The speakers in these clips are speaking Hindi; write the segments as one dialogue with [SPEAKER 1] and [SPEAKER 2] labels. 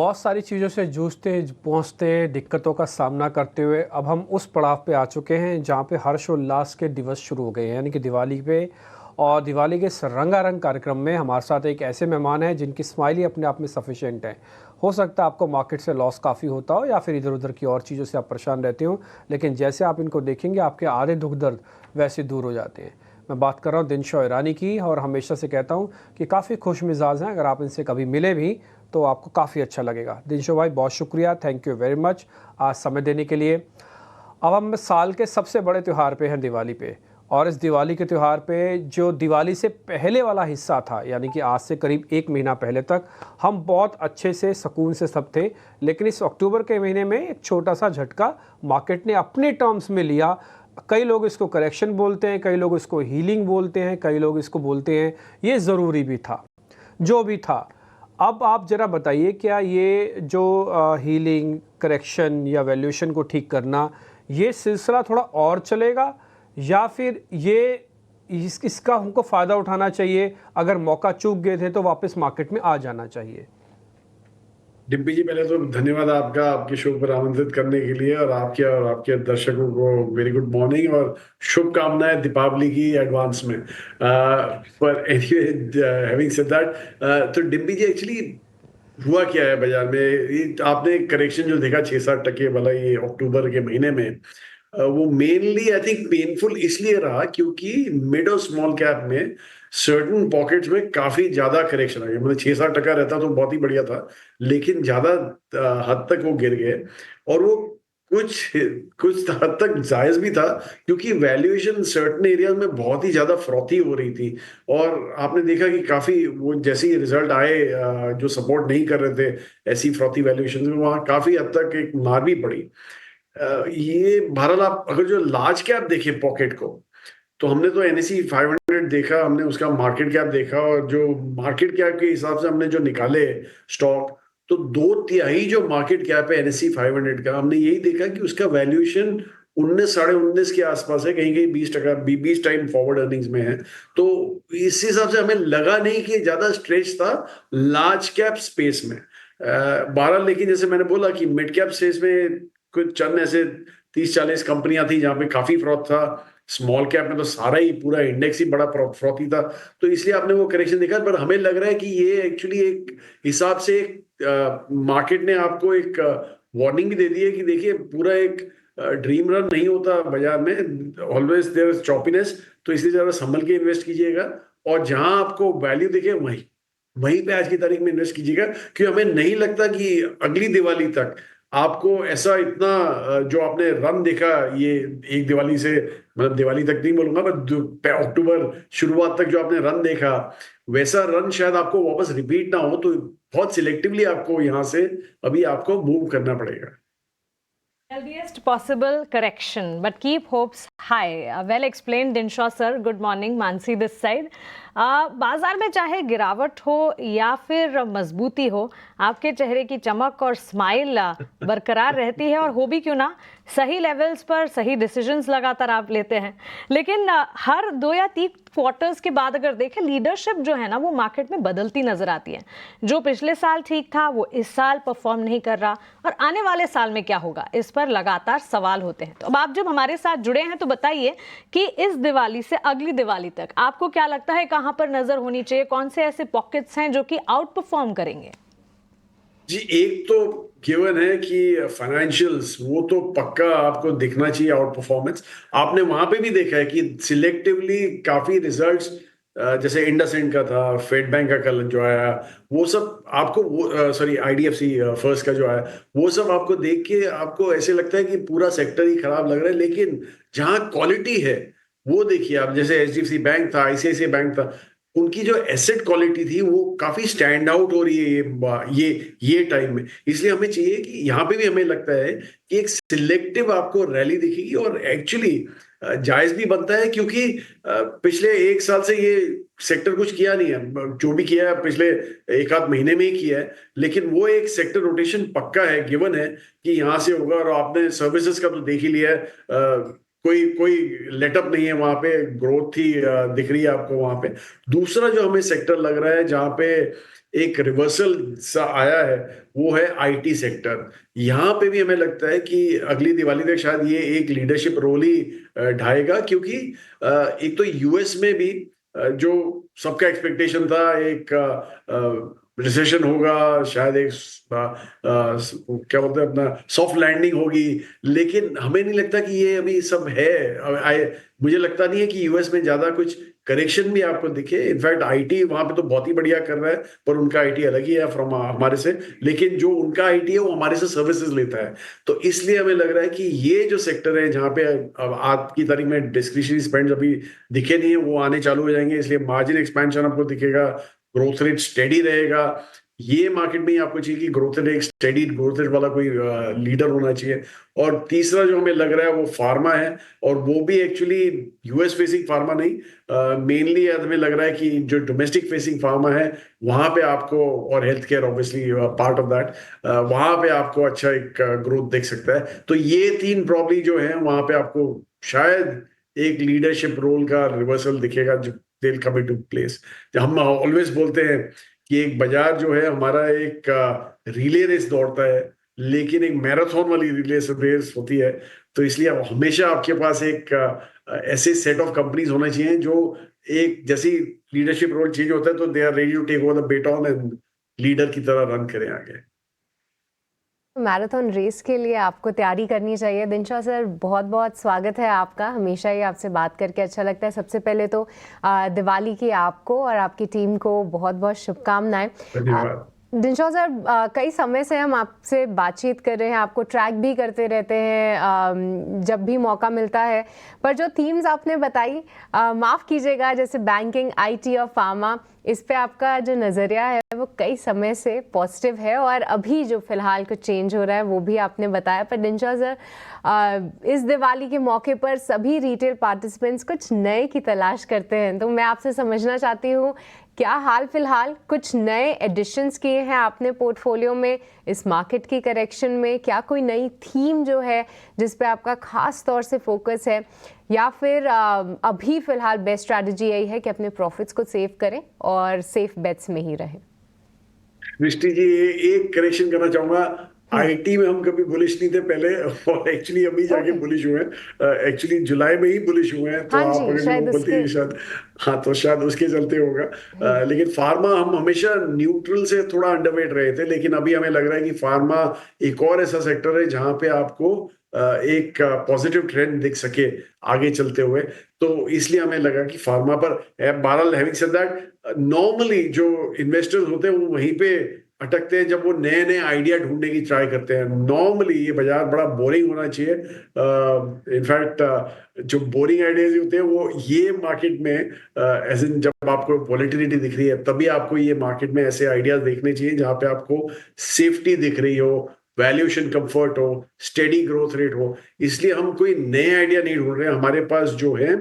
[SPEAKER 1] बहुत सारी चीज़ों से जूझते पहुँचते दिक्कतों का सामना करते हुए अब हम उस पड़ाव पे आ चुके हैं जहाँ पे हर्षोल्लास के दिवस शुरू हो गए हैं, यानी कि दिवाली पे। और दिवाली के इस रंगारंग कार्यक्रम में हमारे साथ एक ऐसे मेहमान हैं जिनकी स्माइल ही अपने आप में सफिशिएंट है। हो सकता है आपको मार्केट से लॉस काफ़ी होता हो या फिर इधर उधर की और चीज़ों से आप परेशान रहते हो, लेकिन जैसे आप इनको देखेंगे आपके आधे दुख दर्द वैसे दूर हो जाते हैं। मैं बात कर रहा हूँ दिनशॉ ईरानी की, और हमेशा से कहता हूँ कि काफ़ी खुश मिजाज हैं। अगर आप इनसे कभी मिले भी तो आपको काफ़ी अच्छा लगेगा। दिनशॉ भाई, बहुत शुक्रिया, थैंक यू वेरी मच आज समय देने के लिए। अब हम साल के सबसे बड़े त्यौहार पे हैं, दिवाली पे। और इस दिवाली के त्यौहार पे जो दिवाली से पहले वाला हिस्सा था, यानी कि आज से करीब 1 महीना पहले तक हम बहुत अच्छे से सुकून से सब थे, लेकिन इस अक्टूबर के महीने में एक छोटा सा झटका मार्केट ने अपने टर्म्स में लिया। कई लोग इसको करेक्शन बोलते हैं, कई लोग इसको हीलिंग बोलते हैं, कई लोग इसको बोलते हैं ये ज़रूरी भी था, जो भी था। अब आप ज़रा बताइए, क्या ये जो हीलिंग, करेक्शन या वैल्यूएशन को ठीक करना, ये सिलसिला थोड़ा और चलेगा, या फिर ये इसका हमको फ़ायदा उठाना चाहिए, अगर मौका चूक गए थे तो वापस मार्केट में आ जाना चाहिए?
[SPEAKER 2] डिम्पी जी, पहले तो धन्यवाद आपका आपके शो पर आमंत्रित करने के लिए, और आपके दर्शकों को वेरी गुड मॉर्निंग और शुभकामनाएं दीपावली की एडवांस में। पर एनीवे, हैविंग सेड दैट, तो डिम्पी जी एक्चुअली हुआ क्या है बाजार में, ये आपने करेक्शन जो देखा 6-7% वाला ये अक्टूबर के महीने में, वो मेनली आई थिंक पेनफुल इसलिए रहा क्योंकि मिड और स्मॉल कैप में सर्टन पॉकेट्स में काफी ज्यादा करेक्शन आ गया। मतलब 6-7% रहता तो बहुत ही बढ़िया था, लेकिन ज्यादा हद तक वो गिर गए। और वो कुछ कुछ हद तक जायज भी था, क्योंकि वैल्यूएशन सर्टन एरियाज में बहुत ही ज्यादा फ्रॉथी हो रही थी। और आपने देखा कि काफी वो जैसे ही रिजल्ट आए, जो सपोर्ट नहीं कर रहे थे ऐसी फ्रॉथी वैल्यूएशन में, वहां काफी हद तक एक मार भी पड़ी। ये बहरहाल आप अगर जो लार्ज कैप देखें पॉकेट को, तो हमने तो एनएसई 500 देखा, हमने उसका मार्केट कैप देखा, और जो मार्केट कैप के हिसाब से हमने जो निकाले स्टॉक, तो 2/3 जो मार्केट कैप है एनएसई 500 का, हमने यही देखा कि उसका वैल्यूएशन 19-19.5 के आसपास है, कहीं कहीं 20%, 20 टाइम फॉरवर्ड अर्निंग्स में है। तो इस हिसाब से हमें लगा नहीं कि ज्यादा स्ट्रेच था लार्ज कैप स्पेस में। बहरहाल, लेकिन जैसे मैंने बोला कि मिड कैप स्पेस में कुछ चंद ऐसे 30-40 कंपनियां थी जहां पे काफी फ्रॉड था। स्मॉल कैप में तो सारा ही पूरा इंडेक्स ही बड़ा फ्रॉथी था, तो इसलिए आपने वो करेक्शन देखा। पर हमें लग रहा है कि ये एक्चुअली एक हिसाब से मार्केट ने आपको एक वार्निंग भी दे दी है कि देखिए, पूरा एक ड्रीम रन नहीं होता बाजार में, ऑलवेज देयर इज चॉपीनेस। तो इसलिए जरा संभल के इन्वेस्ट कीजिएगा, और जहां आपको वैल्यू दिखे वहीं वहीं पे आज की तारीख में इन्वेस्ट कीजिएगा। क्योंकि हमें नहीं लगता कि अगली दिवाली तक आपको ऐसा इतना जो आपने रन देखा ये एक दिवाली से, मतलब दिवाली तक नहीं बोलूंगा, पर अक्टूबर शुरुआत तक जो आपने रन देखा, वैसा रन शायद आपको वापस रिपीट ना हो। तो बहुत सिलेक्टिवली आपको यहाँ से अभी आपको मूव करना पड़ेगा।
[SPEAKER 3] Earliest possible correction, but keep hopes high. Well explained, Dinshaw sir. Good morning, Mansi this side. बाजार में चाहे गिरावट हो या फिर मजबूती हो, आपके चेहरे की चमक और स्माइल बरकरार रहती है, और हो भी क्यों ना, सही लेवल्स पर सही डिसीजंस लगातार आप लेते हैं। लेकिन हर 2 या 3 क्वार्टर्स के बाद अगर देखें, लीडरशिप जो है ना वो मार्केट में बदलती नजर आती है। जो पिछले साल ठीक था वो इस साल परफॉर्म नहीं कर रहा, और आने वाले साल में क्या होगा इस पर लगातार सवाल होते हैं। तो अब आप जब हमारे साथ जुड़े हैं तो बताइए कि इस दिवाली से अगली दिवाली तक आपको क्या लगता है, कहां पर नजर होनी चाहिए, कौन से ऐसे पॉकेट्स हैं जो कि आउट परफॉर्म करेंगे?
[SPEAKER 2] जी, एक तो गिवन है कि फाइनेंशियल्स वो तो पक्का आपको दिखना चाहिए आउट परफॉर्मेंस। आपने वहां पे भी देखा है कि सिलेक्टिवली काफी रिजल्ट्स, जैसे इंडसइंड का था, फेड बैंक का कल जो आया, वो सब आपको, वो सॉरी आईडीएफसी फर्स्ट का जो आया, वो सब आपको देख के आपको ऐसे लगता है कि पूरा सेक्टर ही खराब लग रहा है। लेकिन जहां क्वालिटी है वो देखिए आप, जैसे एचडीएफसी बैंक था, आईसीआईसीआई बैंक था, उनकी जो एसेट क्वालिटी थी वो काफी स्टैंड आउट हो रही है ये टाइम में। इसलिए हमें चाहिए कि यहाँ पे भी हमें लगता है कि एक सिलेक्टिव आपको रैली दिखेगी, और एक्चुअली जायज भी बनता है, क्योंकि पिछले 1 साल से ये सेक्टर कुछ किया नहीं है। जो भी किया है पिछले 1 आध महीने में ही किया है, लेकिन वो एक सेक्टर रोटेशन पक्का है, गिवन है कि यहाँ से होगा। और आपने सर्विसेज का तो देख ही लिया है, कोई कोई लेटअप नहीं है वहां पे, ग्रोथ ही दिख रही है आपको वहां पे। दूसरा जो हमें सेक्टर लग रहा है जहां पे एक रिवर्सल सा आया है, वो है आईटी सेक्टर। यहाँ पे भी हमें लगता है कि अगली दिवाली तक शायद ये एक लीडरशिप रोल ही ढाएगा, क्योंकि एक तो यूएस में भी जो सबका एक्सपेक्टेशन था, एक रिसेशन होगा, शायद एक क्या बोलते हैं अपना सॉफ्ट लैंडिंग होगी, लेकिन हमें नहीं लगता कि ये अभी सब है। मुझे लगता नहीं है कि यूएस में ज्यादा कुछ करेक्शन भी आपको दिखे। इनफैक्ट आईटी वहां पे तो बहुत ही बढ़िया कर रहा है, पर उनका आईटी अलग ही है फ्रॉम हमारे से। लेकिन जो उनका आईटी है वो हमारे से सर्विसेज लेता है, तो इसलिए हमें लग रहा है कि ये जो सेक्टर है जहाँ पे अब आज की तारीख में डिस्क्रिशनरी स्पेंड अभी दिखे नहीं है, वो आने चालू हो जाएंगे, इसलिए मार्जिन एक्सपेंशन आपको दिखेगा, ग्रोथ रेट स्टेडी रहेगा। ये मार्केट में ही आपको चाहिए कि ग्रोथ रेट, एक स्टेडी ग्रोथ रेट वाला कोई लीडर होना चाहिए। और तीसरा जो हमें लग रहा है वो फार्मा है, और वो भी एक्चुअली यूएस फेसिंग फार्मा नहीं, मेनली हमें लग रहा है कि जो डोमेस्टिक फेसिंग फार्मा है वहां पे आपको, और health care obviously part of that, वहां पे आपको अच्छा एक ग्रोथ देख सकता है। तो ये तीन प्रॉब्ली जो है वहां पे आपको शायद एक लीडरशिप रोल का रिवर्सल दिखेगा, जो दिल कम इनटू प्लेस। हम ऑलवेज बोलते हैं कि एक बाजार जो है हमारा एक रिले रेस दौड़ता है, लेकिन एक मैराथन वाली रिले रेस होती है। तो इसलिए हमेशा आपके पास एक ऐसे सेट ऑफ कंपनीज होना चाहिए जो एक जैसी लीडरशिप रोल चेंज होता है तो they are ready to take over the baton and leader की तरह रन करें आगे।
[SPEAKER 4] मैराथन रेस के लिए आपको तैयारी करनी चाहिए। दिनशा सर, बहुत बहुत स्वागत है आपका, हमेशा ही आपसे बात करके अच्छा लगता है। सबसे पहले तो दिवाली की आपको और आपकी टीम को बहुत बहुत शुभकामनाएं।
[SPEAKER 2] धन्यवाद।
[SPEAKER 4] दिनशा सर, कई समय से हम आपसे बातचीत कर रहे हैं, आपको ट्रैक भी करते रहते हैं जब भी मौका मिलता है, पर जो थीम्स आपने बताई, माफ़ कीजिएगा, जैसे बैंकिंग, आईटी और फार्मा, इस पे आपका जो नज़रिया है वो कई समय से पॉजिटिव है, और अभी जो फिलहाल कुछ चेंज हो रहा है वो भी आपने बताया। पर दिनशा सर, इस दिवाली के मौके पर सभी रिटेल पार्टिसिपेंट्स कुछ नए की तलाश करते हैं, तो मैं आपसे समझना चाहती हूँ, क्या हाल फिलहाल कुछ नए एडिशंस किए हैं आपने पोर्टफोलियो में इस मार्केट की करेक्शन में? क्या कोई नई थीम जो है जिस पे आपका खास तौर से फोकस है, या फिर अभी फिलहाल बेस्ट स्ट्रैटेजी यही है कि अपने प्रॉफिट्स को सेव करें और सेफ बेट्स में ही रहें?
[SPEAKER 2] दृष्टि जी, एक करेक्शन करना चाहूंगा। आईटी में हम कभी बुलिश नहीं थे पहले, और एक्चुअली अभी जाके बुलिश हुए हैं। एक्चुअली जुलाई में ही बुलिश हुए हैं, तो
[SPEAKER 4] हाँ
[SPEAKER 2] आप
[SPEAKER 4] जी,
[SPEAKER 2] अगर
[SPEAKER 4] शायद
[SPEAKER 2] जो बोलती है शायद, हाँ तो शायद उसके चलते होगा। लेकिन फार्मा हम हमेशा न्यूट्रल से थोड़ा अंडरवेट रहे थे, लेकिन अभी हमें लग रहा है कि फार्मा एक और ऐसा सेक्टर है जहां पे आपको एक पॉजिटिव ट्रेंड दिख सके आगे चलते हुए। तो इसलिए हमें लगा कि फार्मा पर, बहरहाल हैविंग सेड दैट, नॉर्मली जो इन्वेस्टर्स होते हैं वो वहीं पे अटकते हैं जब वो नए नए आइडिया ढूंढने की ट्राई करते हैं। नॉर्मली ये बाजार बड़ा बोरिंग होना चाहिए। इनफैक्ट जो बोरिंग आइडियाज होते हैं वो ये मार्केट में, एज इन जब आपको वॉलेटिलिटी दिख रही है तभी आपको ये मार्केट में ऐसे आइडियाज देखने चाहिए जहां पे आपको सेफ्टी दिख रही हो, वैल्यूएशन कंफर्ट हो, स्टेडी ग्रोथ रेट हो। इसलिए हम कोई नए आइडिया नहीं ढूंढ रहे हैं। हमारे पास जो है,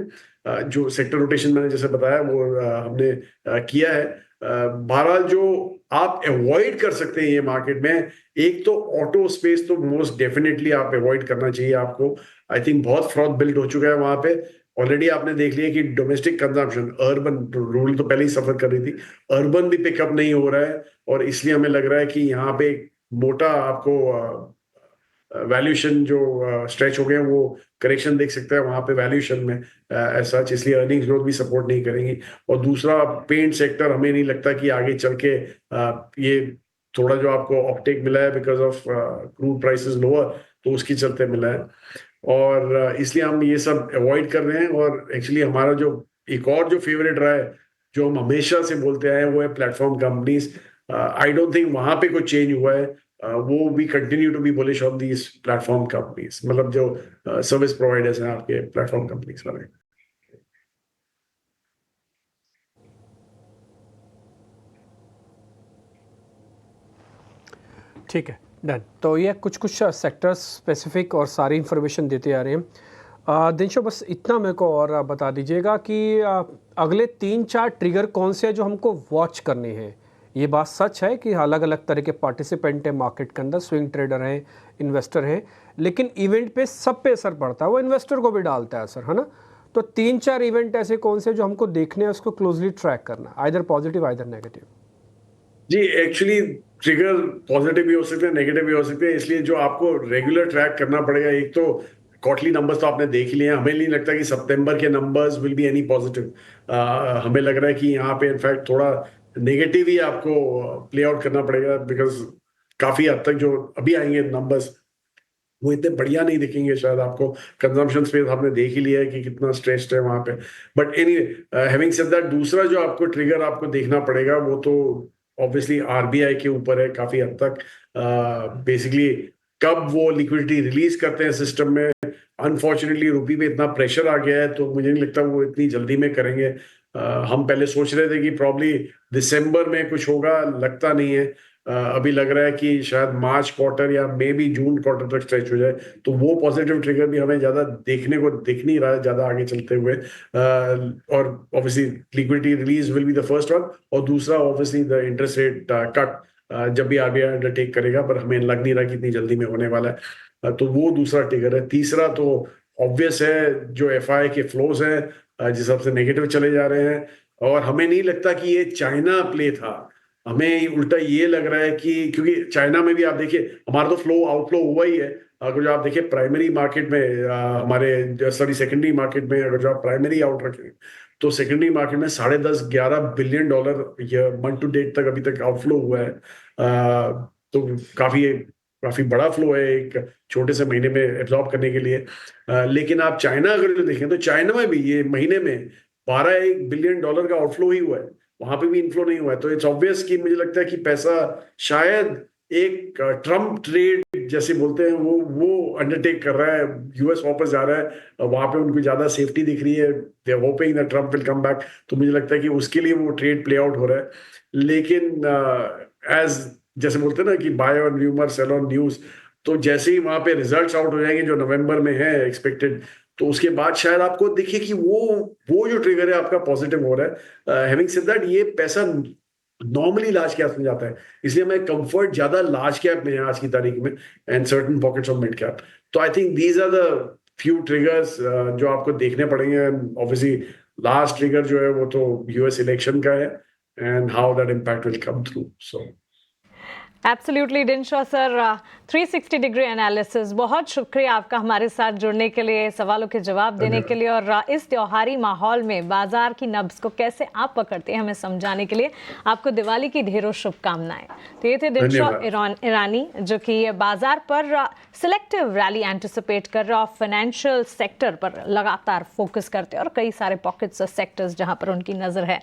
[SPEAKER 2] जो सेक्टर रोटेशन मैंने जैसे बताया वो हमने किया है। बहरहाल जो आप अवॉइड कर सकते हैं ये मार्केट में, एक तो ऑटो स्पेस तो मोस्ट डेफिनेटली आप अवॉइड करना चाहिए आपको। आई थिंक बहुत फ्रॉड बिल्ड हो चुका है वहां पे ऑलरेडी। आपने देख लिया कि डोमेस्टिक कंजम्पशन, अर्बन, रूरल तो पहले ही सफर कर रही थी, अर्बन भी पिकअप नहीं हो रहा है, और इसलिए हमें लग रहा है कि यहाँ पे मोटा आपको वैल्यूएशन जो स्ट्रेच हो गए हैं वो करेक्शन देख सकते हैं वहां पे वैल्यूएशन में ऐसा, इसलिए अर्निंग्स ग्रोथ भी सपोर्ट नहीं करेंगी। और दूसरा, पेंट सेक्टर हमें नहीं लगता कि आगे चल के ये थोड़ा जो आपको ऑप्टेक मिला है because of crude prices lower, तो उसके चलते मिला है, और इसलिए हम ये सब अवॉइड कर रहे हैं। और एक्चुअली हमारा जो एक और जो फेवरेट रहा है, जो हम हमेशा से बोलते आए हैं, वो है platform companies. I don't think वहां पे कुछ चेंज हुआ है। वो we continue to be bullish on these platform companies, मतलब जो सर्विस प्रोवाइडर्स हैं आपके प्लेटफॉर्म कंपनीज वाले।
[SPEAKER 1] ठीक है, डन। तो ये कुछ कुछ सेक्टर्स स्पेसिफिक और सारी इन्फॉर्मेशन देते आ रहे हैं। दिनशो, बस इतना मेरे को और बता दीजिएगा कि अगले 3-4 ट्रिगर कौन से हैं जो हमको वॉच करने हैं ये बात सच है कि अलग अलग तरह के पार्टिसिपेंट हैं मार्केट के अंदर, स्विंग ट्रेडर हैं, इन्वेस्टर हैं, लेकिन इवेंट पे सब पे असर पड़ता है, वो इन्वेस्टर को भी डालता है असर, है ना। तो 3-4 इवेंट ऐसे कौन से जो हमको देखने हैं, उसको क्लोजली ट्रैक करना, आइदर पॉजिटिव आइदर नेगेटिव।
[SPEAKER 2] जी, एक्चुअली ट्रिगर पॉजिटिव भी हो सकते हैं, नेगेटिव भी हो सकते हैं, इसलिए जो आपको रेगुलर ट्रैक करना पड़ेगा, एक तो क्वार्टरली नंबर्स तो आपने देख ही लिए हैं। हमें नहीं लगता कि सितंबर के numbers will be any positive. हमें लग रहा है कि यहाँ पे इनफैक्ट थोड़ा नेगेटिव ही आपको प्ले आउट करना पड़ेगा, बिकॉज काफी हद तक जो अभी आएंगे नंबर्स वो इतने बढ़िया नहीं दिखेंगे शायद आपको। कंजम्पशन स्पेस हमने देख ही लिया है कि कितना स्ट्रेस्ड है वहां पे। But anyway, having said that, दूसरा जो आपको ट्रिगर आपको देखना पड़ेगा वो तो ऑब्वियसली आरबीआई के ऊपर है काफी हद तक। बेसिकली कब वो लिक्विडिटी रिलीज करते हैं सिस्टम में। अनफॉर्चुनेटली रूपी पे इतना प्रेशर आ गया है, तो मुझे नहीं लगता वो इतनी जल्दी में करेंगे। हम पहले सोच रहे थे कि प्रॉब्ली दिसंबर में कुछ होगा, लगता नहीं है। अभी लग रहा है कि शायद मार्च क्वार्टर या मे बी जून क्वार्टर तक स्ट्रेच हो जाए, तो वो पॉजिटिव ट्रिगर भी हमें ज्यादा देखने को दिख नहीं रहा है ज्यादा आगे चलते हुए। और obviously liquidity release will be the first one, और दूसरा obviously the interest rate cut जब भी आरबीआई अंडरटेक करेगा, पर हमें लग नहीं रहा कि इतनी जल्दी में होने वाला है। तो वो दूसरा ट्रिगर है। तीसरा तो ऑब्वियस है, जो एफआई के फ्लोज हैं जिस हिसाब से नेगेटिव चले जा रहे हैं, और हमें नहीं लगता कि ये चाइना प्ले था। हमें उल्टा ये लग रहा है कि क्योंकि चाइना में भी आप देखिए हमारा तो फ्लो आउटफ्लो हुआ ही है। अगर जो आप देखिए प्राइमरी मार्केट में हमारे सेकेंडरी मार्केट में, अगर जो आप प्राइमरी आउट रखें तो सेकेंडरी मार्केट में $10.5-11 बिलियन मंथ टू डेट तक अभी तक आउटफ्लो हुआ है। तो काफी बड़ा फ्लो है एक छोटे से महीने में एब्जॉर्ब करने के लिए। लेकिन आप चाइना अगर जो देखें तो चाइना में भी ये महीने में $12 बिलियन का आउटफ्लो ही हुआ है, वहां पे भी इनफ्लो नहीं हुआ है। तो इट्स ऑब्वियस कि मुझे लगता है कि पैसा शायद एक ट्रम्प ट्रेड जैसे बोलते हैं वो अंडरटेक कर रहा है, यूएस वापस जा रहा है, वहां पे उनको ज्यादा सेफ्टी दिख रही है, they are hoping that Trump will come back. तो मुझे लगता है कि उसके लिए वो ट्रेड प्ले आउट हो रहा है। लेकिन एज जैसे बोलते हैं ना कि buy on rumour sell on news, तो जैसे ही वहां पे रिजल्ट्स आउट हो जाएंगे जो नवंबर में है एक्सपेक्टेड, तो उसके बाद शायद आपको दिखे कि वो जो ट्रिगर है आपका पॉजिटिव हो रहा है। हैविंग सेड दैट, ये पैसा नॉर्मली लार्ज कैप में जाता है, इसलिए मैं कंफर्ट ज्यादा लार्ज कैप में है आज की तारीख में, and certain pockets of mid cap. तो I think these are the few triggers जो आपको देखने पड़ेंगे। ऑब्वियसली लास्ट ट्रिगर जो है वो तो यूएस इलेक्शन का है, and how that impact will come through. So
[SPEAKER 3] absolutely Dinshaw sir, 360 degree analysis, बहुत शुक्रिया आपका हमारे साथ जुड़ने के लिए, सवालों के जवाब देने के लिए, और इस त्योहारी माहौल में बाजार की नब्ज को कैसे आप पकड़ते हैं हमें समझाने के लिए। आपको दिवाली की ढेरों शुभकामनाएं। तो ये थे दिनशॉ ईरानी, जो कि बाजार पर सिलेक्टिव रैली एंटिसिपेट कर रहे और फाइनेंशियल सेक्टर पर लगातार फोकस करते हैं, और कई सारे पॉकेट्स और सेक्टर्स जहां पर उनकी नजर है।